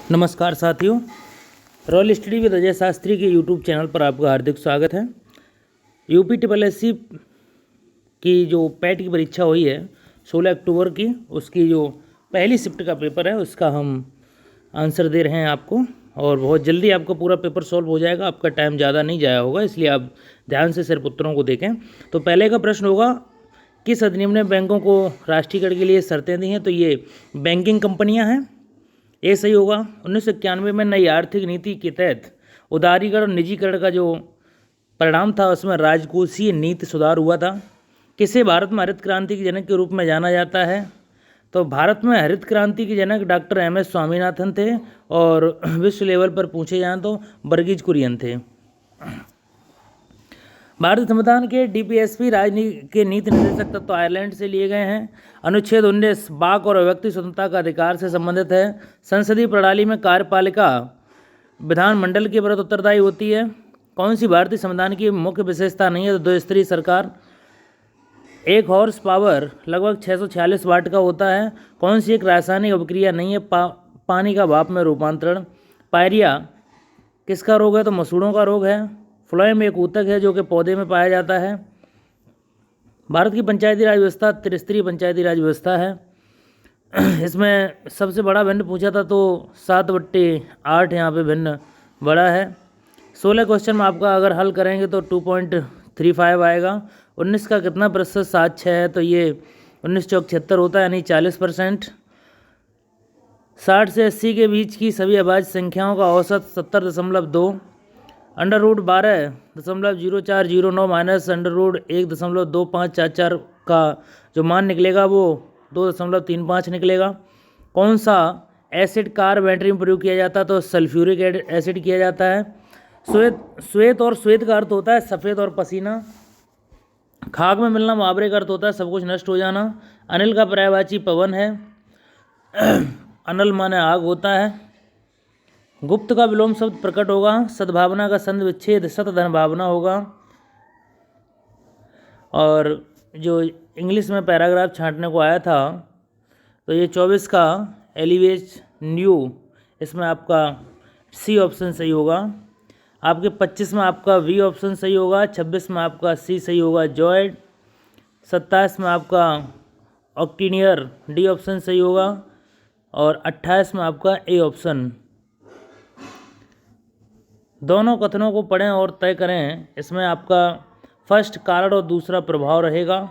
नमस्कार साथियों, royal study with Ajay Shastri के यूट्यूब चैनल पर आपका हार्दिक स्वागत है। यूपी ट्रिपल एस सी की जो पैट की परीक्षा हुई है 16 अक्टूबर की, उसकी जो पहली शिफ्ट का पेपर है उसका हम आंसर दे रहे हैं आपको, और बहुत जल्दी आपका पूरा पेपर सॉल्व हो जाएगा। आपका टाइम ज़्यादा नहीं जाया होगा, इसलिए आप ध्यान से सिर्फ उत्तरों को देखें। तो पहले का प्रश्न होगा, किस अधिनियम ने बैंकों को राष्ट्रीयकरण के लिए शर्तें दी हैं? तो ये बैंकिंग कंपनियाँ हैं, ये सही होगा। 1991 में नई आर्थिक नीति के तहत उदारीकरण और निजीकरण का जो परिणाम था उसमें राजकोषीय नीति सुधार हुआ था। किसे भारत में हरित क्रांति के जनक के रूप में जाना जाता है? तो भारत में हरित क्रांति के जनक डॉक्टर एम एस स्वामीनाथन थे, और विश्व लेवल पर पूछे जाएं तो वर्गीज कुरियन थे। भारतीय संविधान के डीपीएसपी के नीति निर्देशक तत्व आयरलैंड से लिए गए हैं। अनुच्छेद 19 वाक और व्यक्ति स्वतंत्रता का अधिकार से संबंधित है। संसदीय प्रणाली में कार्यपालिका विधानमंडल के प्रति उत्तरदायी होती है। कौन सी भारतीय संविधान की मुख्य विशेषता नहीं है? तो 2 स्तरीय सरकार। 1 हॉर्स पावर लगभग 646 वाट का होता है। कौन सी एक रासायनिक अभिक्रिया नहीं है? पानी का भाप में रूपांतरण। पायरिया किसका रोग है? तो मसूड़ों का रोग है। फ्लोएम एक ऊतक है जो कि पौधे में पाया जाता है। भारत की पंचायती राज व्यवस्था त्रिस्तरीय पंचायती राज व्यवस्था है। इसमें सबसे बड़ा भिन्न पूछा था तो 7/8 यहाँ पे भिन्न बड़ा है। 16 क्वेश्चन में आपका अगर हल करेंगे तो 2.35 आएगा। 19 का कितना प्रतिशत 7/6 है? तो ये 19 चौक 76 होता है, यानी 40%। 60 से 80 के बीच की सभी अभाज्य संख्याओं का औसत 70.2। √12.0409 माइनस √1.2544 का जो मान निकलेगा वो 2.35 निकलेगा। कौन सा एसिड कार बैटरी में प्रयोग किया जाता है? तो सल्फ्यूरिक एसिड किया जाता है। श्वेत और श्वेत का अर्थ होता है सफ़ेद और पसीना। खाक में मिलना मुहावरे का अर्थ होता है सब कुछ नष्ट हो जाना। अनिल का पर्यायवाची पवन है। अनल माने आग होता है। गुप्त का विलोम शब्द प्रकट होगा। सद्भावना का संधि विच्छेद सतधन भावना होगा। और जो इंग्लिश में पैराग्राफ छांटने को आया था तो ये 24 का एलिवेज न्यू, इसमें आपका सी ऑप्शन सही होगा। आपके 25 में आपका वी ऑप्शन सही होगा। 26 में आपका सी सही होगा जॉयड। 27 में आपका ऑक्टीनियर डी ऑप्शन सही होगा। और 28 में आपका ए ऑप्शन। दोनों कथनों को पढ़ें और तय करें। इसमें आपका फर्स्ट कारण और दूसरा प्रभाव रहेगा।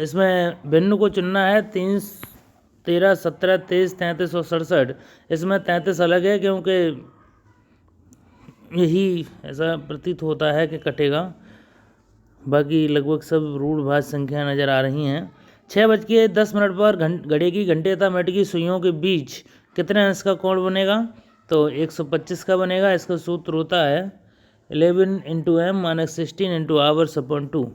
इसमें भिन्न को चुनना है। 3, 13, 17, 23, 33 और 67। इसमें 33 अलग है क्योंकि यही ऐसा प्रतीत होता है कि कटेगा। बाकी लगभग सब रूढ़भाज संख्या नज़र आ रही हैं। 6:10 पर घड़ी की घंटे तथा मिनट की सुइयों के बीच कितने अंश का कोण बनेगा? तो 125 का बनेगा। इसका सूत्र होता है 11 × m - 16 × hours/2।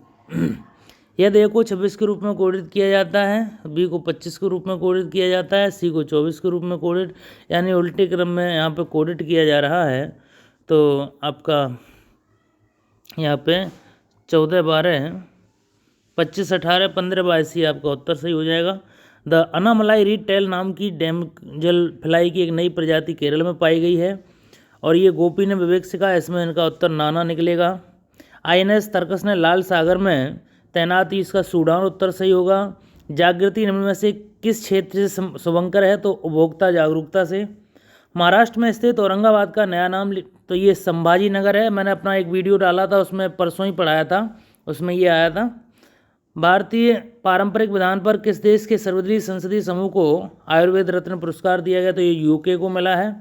यदि ए को 26 के रूप में कोडित किया जाता है, बी को 25 के रूप में कोडित किया जाता है, सी को 24 के रूप में कोडित, यानी उल्टे क्रम में यहाँ पे कोडित किया जा रहा है, तो आपका यहाँ पे 14, 12, 25, 18, 15, 22 आपका उत्तर सही हो जाएगा। द अनामलाई रीड टेल नाम की डैमजल फ्लाई की एक नई प्रजाति केरल में पाई गई है, और ये गोपी ने विवेक सिखा। इसमें इनका उत्तर नाना निकलेगा। INS तर्कस ने लाल सागर में तैनाती, इसका सूडान उत्तर सही होगा। जागृति निम्न में से किस क्षेत्र से शुभंकर है? तो उपभोक्ता जागरूकता से। महाराष्ट्र में स्थित औरंगाबाद का नया नाम तो ये संभाजी नगर है। मैंने अपना एक वीडियो डाला था, उसमें परसों ही पढ़ाया था, उसमें ये आया था। भारतीय पारंपरिक विधान पर किस देश के सर्वदलीय संसदीय समूह को आयुर्वेद रत्न पुरस्कार दिया गया? तो ये यूके को मिला है।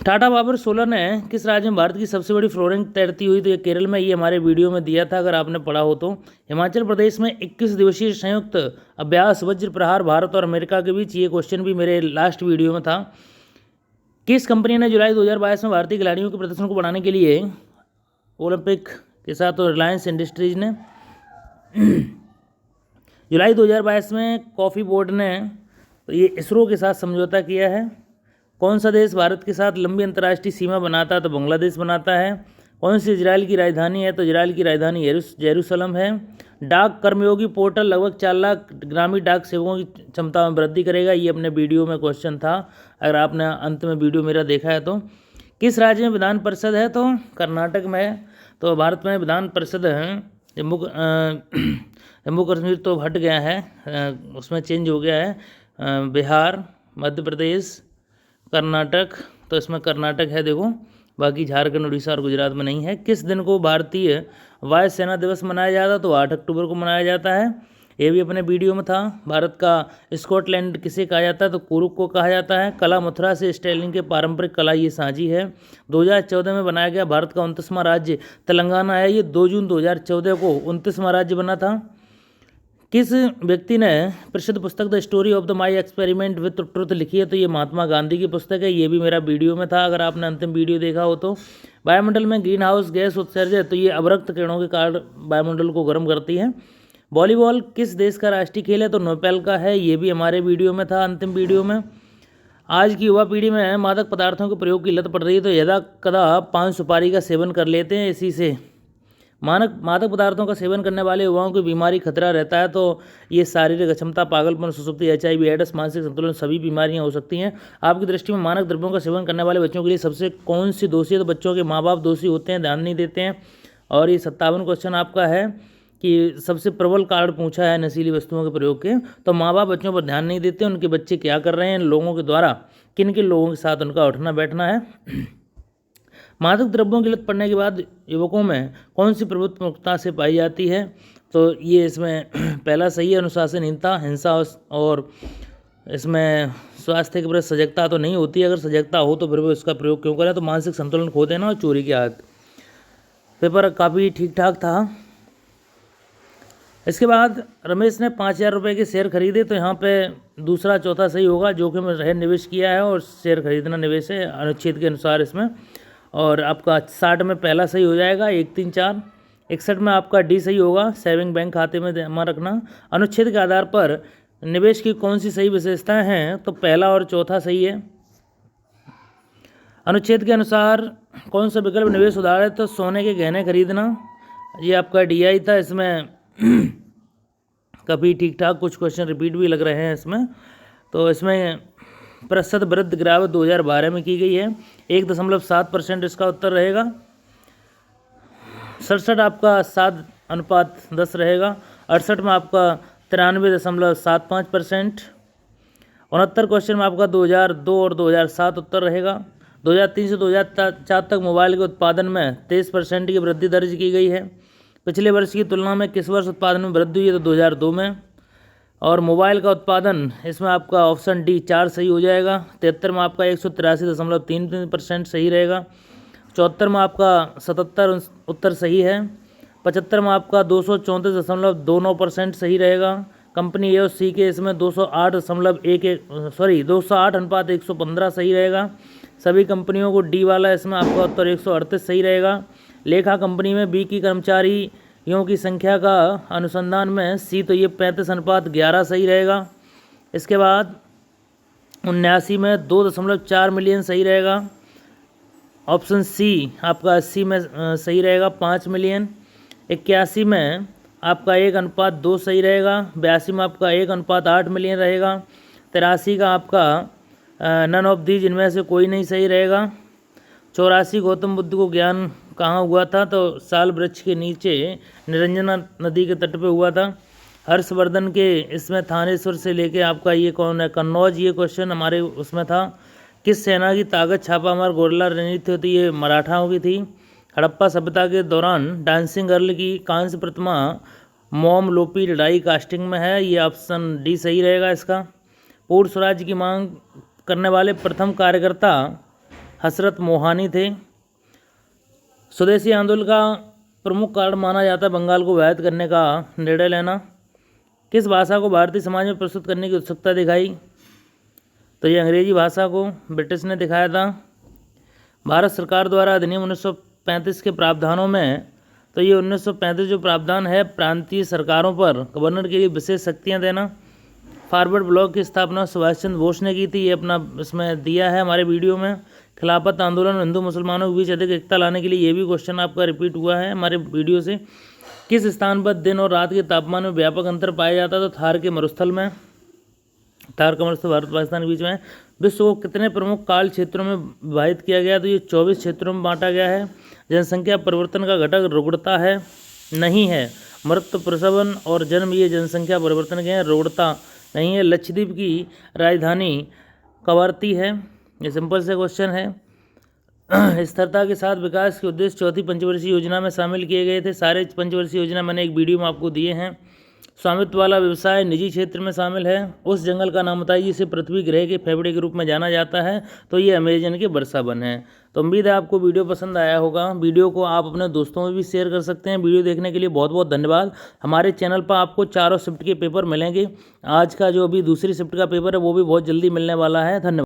टाटा पावर सोलर ने किस राज्य में भारत की सबसे बड़ी फ्लोरिंग तैरती हुई? तो ये केरल में, ये हमारे वीडियो में दिया था अगर आपने पढ़ा हो तो। हिमाचल प्रदेश में 21 दिवसीय संयुक्त अभ्यास वज्र प्रहार भारत और अमेरिका के बीच, ये क्वेश्चन भी मेरे लास्ट वीडियो में था। किस कंपनी ने जुलाई 2022 में भारतीय खिलाड़ियों के प्रदर्शन को बढ़ाने के लिए ओलंपिक के साथ, तो रिलायंस इंडस्ट्रीज ने जुलाई 2022 में कॉफ़ी बोर्ड ने तो ये इसरो के साथ समझौता किया है। कौन सा देश भारत के साथ लंबी अंतर्राष्ट्रीय सीमा बनाता है? तो बांग्लादेश बनाता है। कौन सी इजराइल की राजधानी है? तो इजराइल की राजधानी यरूशलेम है। डाक कर्मयोगी पोर्टल लगभग 4 लाख ग्रामीण डाक सेवकों की क्षमता में वृद्धि करेगा। ये अपने वीडियो में क्वेश्चन था, अगर आपने अंत में वीडियो मेरा देखा है तो। किस राज्य में विधान परिषद है? तो कर्नाटक में है। तो भारत में विधान परिषद है। जम्मू कश्मीर तो हट गया है, उसमें चेंज हो गया है। बिहार, मध्य प्रदेश, कर्नाटक, तो इसमें कर्नाटक है देखो, बाकी झारखंड, उड़ीसा और गुजरात में नहीं है। किस दिन को भारतीय वायुसेना दिवस मनाया जाता है? तो 8 अक्टूबर को मनाया जाता है। ये भी अपने वीडियो में था। भारत का स्कॉटलैंड किसे कहा जाता है? तो कुरुक को कहा जाता है। कला मथुरा से स्टाइलिंग के पारंपरिक कला ये साझी है। 2014 में बनाया गया भारत का 29वां राज्य तेलंगाना है। ये 2 जून 2014 को 29वां राज्य बना था। किस व्यक्ति ने प्रसिद्ध पुस्तक the story of the my experiment with truth लिखी है? तो ये महात्मा गांधी की पुस्तक है। ये भी मेरा वीडियो में था, अगर आपने अंतिम वीडियो देखा हो तो। वायुमंडल में ग्रीन हाउस गैस उत्सर्जन, तो ये अवरक्त किरणों के कारण वायुमंडल को गर्म करती है। वॉलीबॉल किस देश का राष्ट्रीय खेल है? तो नेपाल का है। ये भी हमारे वीडियो में था, अंतिम वीडियो में। आज की युवा पीढ़ी में मादक पदार्थों के प्रयोग की लत पड़ रही है। तो यदा कदा पान सुपारी का सेवन कर लेते हैं, इसी से मादक पदार्थों का सेवन करने वाले युवाओं की बीमारी खतरा रहता है। तो ये शारीरिक अक्षमता, पागलपन, सुसुप्ति, HIV, एड्स, मानसिक संतुलन, सभी बीमारियां हो सकती हैं। आपकी दृष्टि में मादक द्रव्यों का सेवन करने वाले बच्चों के लिए सबसे कौन सी दोषी है? तो बच्चों के माँ बाप दोषी होते हैं, ध्यान नहीं देते हैं। और ये 57 क्वेश्चन आपका है कि सबसे प्रबल कारण पूछा है नशीली वस्तुओं के प्रयोग के। तो माँ बाप बच्चों पर ध्यान नहीं देते, उनके बच्चे क्या कर रहे हैं, लोगों के द्वारा किन किन लोगों के साथ उनका उठना बैठना है। मादक द्रव्यों की लत पड़ने के बाद युवकों में कौन सी प्रवृत्ति प्रमुखता से पाई जाती है? तो ये इसमें पहला सही है, अनुशासनहीनता, हिंसा, और इसमें स्वास्थ्य के प्रति सजगता तो नहीं होती। अगर सजगता हो तो फिर वो इसका प्रयोग क्यों करें? तो मानसिक संतुलन खो देना और चोरी की आदत। पेपर काफ़ी ठीक ठाक था। इसके बाद रमेश ने 5,000 रुपये के शेयर खरीदे। तो यहाँ पे दूसरा चौथा सही होगा, जोखिम में रह निवेश किया है और शेयर खरीदना निवेश है अनुच्छेद के अनुसार इसमें। और आपका 60 में पहला सही हो जाएगा, 1, 3, 4। 61 में आपका डी सही होगा, सेविंग बैंक खाते में जमा रखना। अनुच्छेद के आधार पर निवेश की कौन सी सही विशेषताएं हैं? तो पहला और चौथा सही है। अनुच्छेद के अनुसार कौन सा विकल्प निवेश उदाहरण है? तो सोने के गहने खरीदना, ये आपका DI था। इसमें काफ़ी ठीक ठाक कुछ क्वेश्चन रिपीट भी लग रहे हैं इसमें। तो इसमें प्रतिशत वृद्धि गिरावट 2012 में की गई है, 1.7% इसका उत्तर रहेगा। 67 आपका 7:10 रहेगा। 68 में आपका 93.75%। 69 क्वेश्चन में आपका 2002 और 2007 उत्तर रहेगा। 2003 से 2004 तक मोबाइल के उत्पादन में 23% की वृद्धि दर्ज की गई है। पिछले वर्ष की तुलना में किस वर्ष उत्पादन में वृद्धि हुई है? तो 2002 में। और मोबाइल का उत्पादन, इसमें आपका ऑप्शन डी 4 सही हो जाएगा। 73 में आपका 183.33% सही रहेगा। 74 में आपका 77 उत्तर सही है। 75 में आपका 234.29% सही रहेगा। कंपनी A और C के इसमें 208.115 सही रहेगा। सभी कंपनियों को डी वाला इसमें आपका उत्तर 138 सही रहेगा। लेखा कंपनी में B की कर्मचारियों की संख्या का अनुसंधान में C, तो ये 35:11 सही रहेगा। इसके बाद 79 में 2.4 मिलियन सही रहेगा। ऑप्शन C आपका 80 में सही रहेगा, 5 मिलियन। 81 में आपका 1:2 सही रहेगा। 82 में आपका 1:8 मिलियन रहेगा। 83 का आपका नन ऑफ दीज, इनमें से कोई नहीं सही रहेगा। 84 गौतम बुद्ध को ज्ञान कहाँ हुआ था? तो साल वृक्ष के नीचे निरंजना नदी के तट पे हुआ था। हर्षवर्धन के इसमें थानेश्वर से लेके आपका ये कौन है? कन्नौज। ये क्वेश्चन हमारे उसमें था। किस सेना की ताकत छापा मार गोरिल्ला रणनीति होती? ये मराठाओं की थी। हड़प्पा सभ्यता के दौरान डांसिंग गर्ल की कांस्य प्रतिमा मोम लोपी लड़ाई कास्टिंग में है, ये ऑप्शन डी सही रहेगा इसका। पूर्ण स्वराज की मांग करने वाले प्रथम कार्यकर्ता हसरत मोहानी थे। स्वदेशी आंदोलन का प्रमुख कारण माना जाता है बंगाल को विभाजित करने का निर्णय लेना। किस भाषा को भारतीय समाज में प्रस्तुत करने की उत्सुकता दिखाई? तो ये अंग्रेजी भाषा को ब्रिटिश ने दिखाया था। भारत सरकार द्वारा अधिनियम 1935 के प्रावधानों में, तो ये 1935 जो प्रावधान है प्रांतीय सरकारों पर गवर्नर के लिए विशेष शक्तियाँ देना। फॉरवर्ड ब्लॉक की स्थापना सुभाष चंद्र बोस ने की थी, ये अपना इसमें दिया है हमारे वीडियो में। खिलाफत आंदोलन हिंदू मुसलमानों के बीच अधिक एकता लाने के लिए, ये भी क्वेश्चन आपका रिपीट हुआ है हमारे वीडियो से। किस स्थान पर दिन और रात के तापमान में व्यापक अंतर पाया जाता है? तो थार के मरुस्थल में। थार का मरुस्थल भारत पाकिस्तान के बीच में है। विश्व को कितने प्रमुख काल क्षेत्रों में विभाजित किया गया? तो ये 24 क्षेत्रों में बांटा गया है। जनसंख्या परिवर्तन का घटक रुग्णता है? नहीं है। मृत्यु, प्रसवन और जन्म ये जनसंख्या परिवर्तन के हैं, रुग्णता नहीं है। लक्षद्वीप की राजधानी कवरत्ती है। ये सिंपल से क्वेश्चन है। स्थिरता के साथ विकास के उद्देश्य चौथी पंचवर्षीय योजना में शामिल किए गए थे। सारे पंचवर्षीय योजना मैंने एक वीडियो में आपको दिए हैं। स्वामित्व वाला व्यवसाय निजी क्षेत्र में शामिल है। उस जंगल का नाम बताइए जिसे पृथ्वी ग्रह के फेफड़े के रूप में जाना जाता है? तो ये अमेजन के वर्षा वन है। तो उम्मीद है आपको वीडियो पसंद आया होगा। वीडियो को आप अपने दोस्तों में भी शेयर कर सकते हैं। वीडियो देखने के लिए बहुत बहुत धन्यवाद। हमारे चैनल पर आपको चारों शिफ्ट के पेपर मिलेंगे। आज का जो अभी दूसरी शिफ्ट का पेपर है वो भी बहुत जल्दी मिलने वाला है। धन्यवाद।